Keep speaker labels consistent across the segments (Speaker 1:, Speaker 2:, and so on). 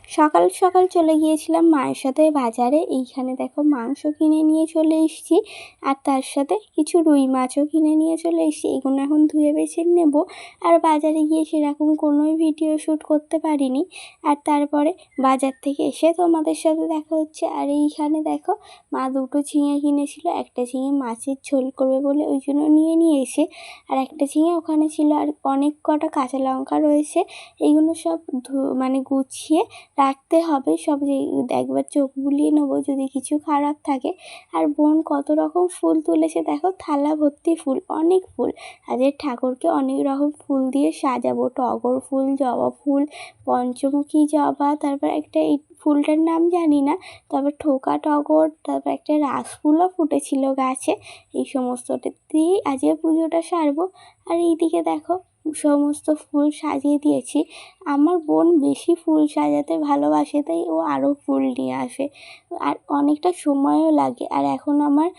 Speaker 1: সকাল সকাল চলে গিয়েছিলাম মায়ের সাথে বাজারে। এইখানে দেখো মাংস কিনে নিয়ে চলে এসেছি, আর তার সাথে কিছু রুই মাছও কিনে নিয়ে চলে এসেছি। এগুলো এখন ধুয়ে বেছে নেব। আর বাজারে গিয়ে সেরকম কোনোই ভিডিও শ্যুট করতে পারিনি। আর তারপরে বাজার থেকে এসে তোমাদের সাথে দেখা হচ্ছে। আর এইখানে দেখো মা দুটো ঝিঙে কিনেছিল, একটা ঝিঙে মাছের ঝোল করবে বলে ওই জন্য নিয়ে এসে, আর একটা ঝিঙে ওখানে ছিল, আর অনেক কটা কাঁচা লঙ্কা রয়েছে। এইগুলো সব গুছিয়ে রাখতে হবে। সব একবার চোখ বুলিয়ে নেবো যদি কিছু খারাপ থাকে। আর বোন কত রকম ফুল তুলেছে দেখো, থালা ভর্তি ফুল, অনেক ফুল। আজকে ঠাকুরকে অনেক রকম ফুল দিয়ে সাজাবো, টগর ফুল, জবা ফুল, পঞ্চমুখী জবা, তারপর একটা এই ফুলটার নাম জানি না, তারপর ঠোকা টগর, তারপর একটা রাস ফুলও ফুটেছিল গাছে। এই সমস্তটা দিয়েই আজকে পুজোটা সারবো। আর এইদিকে দেখো সমস্ত ফুল সাজিয়ে দিয়েছি। আমার বোন বেশি ফুল সাজাতে ভালোবাসে, তাই ও আরও ফুল নিয়ে আসে, আর অনেকটা সময়ও লাগে। আর এখন আমার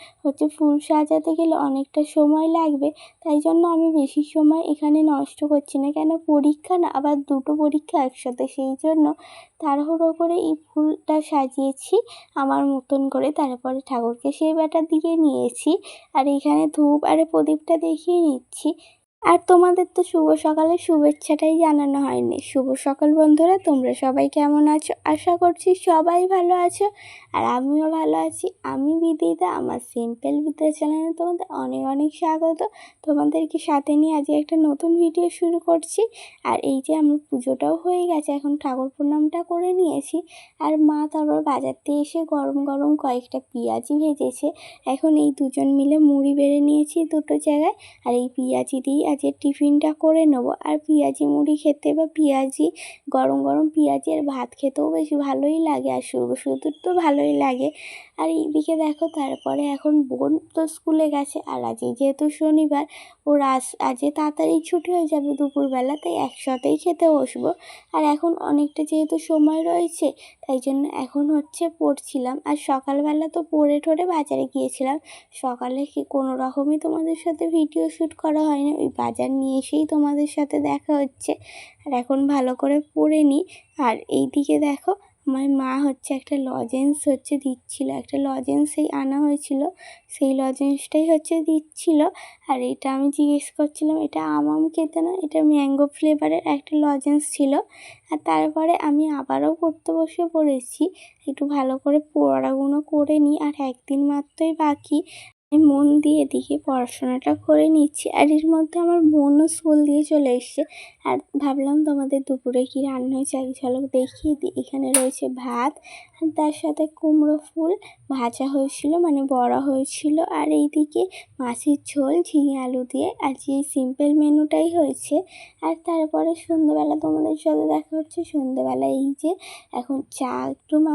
Speaker 1: ফুল সাজাতে গেলে অনেকটা সময় লাগবে, তাই জন্য আমি বেশি সময় এখানে নষ্ট করছি না। কেন পরীক্ষা না, আবার দুটো পরীক্ষা একসাথে, সেই জন্য তাড়াহুড়ো করে এই ফুলটা সাজিয়েছি আমার মতন করে। তারপরে ঠাকুরকে সেই বেটা দিয়ে নিয়েছি, আর এখানে ধূপ আর প্রদীপটা দেখিয়ে নিচ্ছি। আর তোমাদের তো শুভ সকালের শুভেচ্ছাটাই জানানো হয়নি। শুভ সকাল বন্ধুরা, তোমরা সবাই কেমন আছো? আশা করছি সবাই ভালো আছো, আর আমিও ভালো আছি। আমি বিদিতা, আমার সিম্পল বিদ্যা চ্যানেলে তোমাদের অনেক অনেক স্বাগত। তোমাদেরকে সাথে নিয়ে আজকে একটা নতুন ভিডিও শুরু করছি। আর এই যে আমার পুজোটাও হয়ে গেছে, এখন ঠাকুর প্রণামটা করে নিয়েছি। আর মা তারপর বাজার থেকে এসে গরম গরম কয়েকটা পেঁয়াজি ভেজেছে। এখন এই দুজন মিলে মুড়ি বেড়ে নিয়েছি দুটো জায়গায়, আর এই পেঁয়াজি দিয়েই আজকে টিফিনটা করে নেবো। আর পেঁয়াজি মুড়ি খেতে বা পেঁয়াজি গরম গরম পেঁয়াজি আর ভাত খেতেও বেশ ভালোই লাগে, আর শুধু শুধু তো ভালোই লাগে। আর এইদিকে দেখো তারপরে এখন বোন তো স্কুলে গেছে, আর আজকে যেহেতু শনিবার, ওর আজকে তাড়াতাড়ি ছুটি হয়ে যাবে দুপুরবেলা, তাই একসাথেই খেতে বসবো। আর এখন অনেকটা যেহেতু সময় রয়েছে, তাই জন্য এখন পড়ছিলাম। আর সকালবেলা তো পড়ে ঠরে বাজারে গিয়েছিলাম। সকালে কোনো রকমই তোমাদের সাথে ভিডিও শ্যুট করা হয়নি, ওই বাজার নিয়ে এসেই তোমাদের সাথে দেখা হচ্ছে। আর এখন ভালো করে পড়ে নিই। আর এইদিকে দেখো আমার মা একটা লজেন্স দিচ্ছিল, একটা লজেন্স আনা হয়েছিল, সেই লজেন্সটাই দিচ্ছিল। আর এটা আমি জিজ্ঞেস করছিলাম, এটা আম খেতে না, এটা ম্যাঙ্গো ফ্লেভারের একটা লজেন্স ছিল। আর তারপরে আমি আবারও পড়তে বসে পড়েছি। একটু ভালো করে পড়াগুলো করে নিই, আর একদিন মাত্রই বাকি। আমি মন দিয়ে এদিকে পড়াশোনাটা করে নিচ্ছি। আর এর মধ্যে আমার বোনও স্কুল দিয়ে চলে এসছে। আর ভাবলাম তোমাদের দুপুরে কি রান্না হয়েছে এক ঝলক দেখিয়ে দিই। এখানে রয়েছে ভাত, আর তার সাথে কুমড়ো ফুল ভাজা হয়েছিল, বড়া হয়েছিল। আর এইদিকে মাছের ঝোল ঝিঙে আলু দিয়ে। আজকে এই সিম্পল মেনুটাই হয়েছে। আর তারপরে সন্ধ্যেবেলা তোমাদের সাথে দেখা হচ্ছে। সন্ধ্যেবেলা এই যে এখন চা একটু মা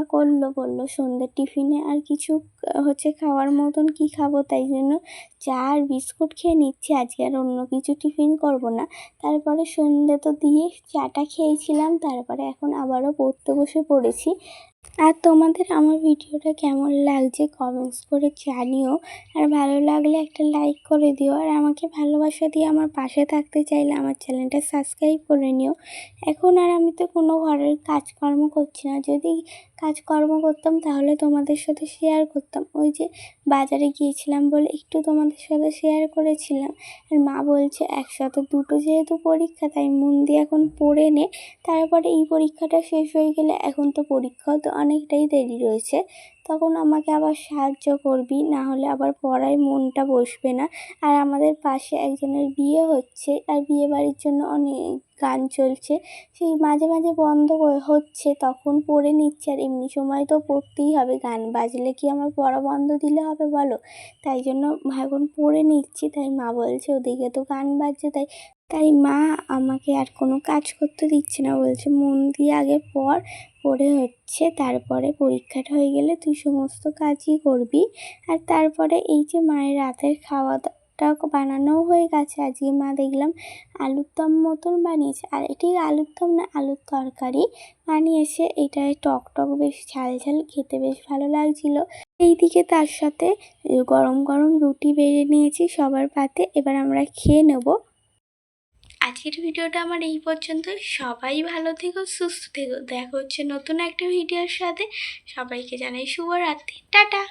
Speaker 1: বললো সন্ধ্যের টিফিনে আর কিছু খাওয়ার মতন কি খাবো, তাই জন্য চা আর বিস্কুট খেয়ে নিচ্ছি। আজকে আর অন্য কিছু টিফিন করব না। তারপরে সন্ধ্যে তো দিয়ে চাটা খেয়েছিলাম, তারপরে এখন আবারও পড়তে বসে পড়েছি। আর তোমাদের আমার ভিডিওটা কেমন লাগছে কমেন্টস করে জানিও। আর ভালো লাগলে একটা লাইক করে দিও। আর আমাকে ভালোবাসা দিয়ে আমার পাশে থাকতে চাইলে আমার চ্যানেলটা সাবস্ক্রাইব করে নিও। এখন আর আমি তো কোনো ঘরের কাজকর্ম করছি না। যদি কাজকর্ম করতাম তাহলে তোমাদের সাথে শেয়ার করতাম। ওই যে বাজারে গিয়েছিলাম বলে একটু তোমাদের সাথে শেয়ার করেছিলাম। আর মা বলছে একসাথে দুটো যেহেতু পরীক্ষা, তাই মন দিয়ে এখন পড়ে নে, তারপরে এই পরীক্ষাটা শেষ হয়ে গেলে, এখন তো পরীক্ষাও তো অনেকটাই দেরি রয়েছে, তখন আমাকে আবার সাহায্য করবি, না হলে আবার পড়ায় মনটা বসবে না। আর আমাদের পাশে একজনের বিয়ে হচ্ছে, আর বিয়ে বাড়ির জন্য অনেক গান চলছে, সেই মাঝে মাঝে বন্ধ হচ্ছে, তখন পড়ে নিচ্ছে। আর এমনি সময় তো পড়তেই হবে, গান বাজলে কি আমার পড়া বন্ধ দিলে হবে বলো? তাই জন্য এখন পড়ে নিচ্ছি। তাই মা বলছে ওদিকে তো গান বাজছে, তাই মা আমাকে আর কোনো কাজ করতে দিচ্ছে না, বলছে মন দিয়ে আগে পড়ে তারপরে পরীক্ষাটা হয়ে গেলে তুই সমস্ত কাজই করবি। আর তারপরে এই যে মায়ের রাতের খাওয়াটা বানানোও হয়ে গেছে। আজকে মা দেখলাম আলুর দম মতন বানিয়েছে, আর এটি আলুর দম না, আলুর তরকারি বানিয়েছে। এটায় টক টক বেশ ঝাল ঝাল, খেতে বেশ ভালো লাগছিল। এইদিকে তার সাথে গরম গরম রুটি বেড়ে নিয়েছি সবার পাতে, এবার আমরা খেয়ে নেব। আজকের ভিডিওটা আমার এই পর্যন্ত। সবাই ভালো থেকো, সুস্থ থেকো। দেখা হচ্ছে নতুন একটা ভিডিওর সাথে। সবাইকে জানাই শুভরাত্রি, টাটা।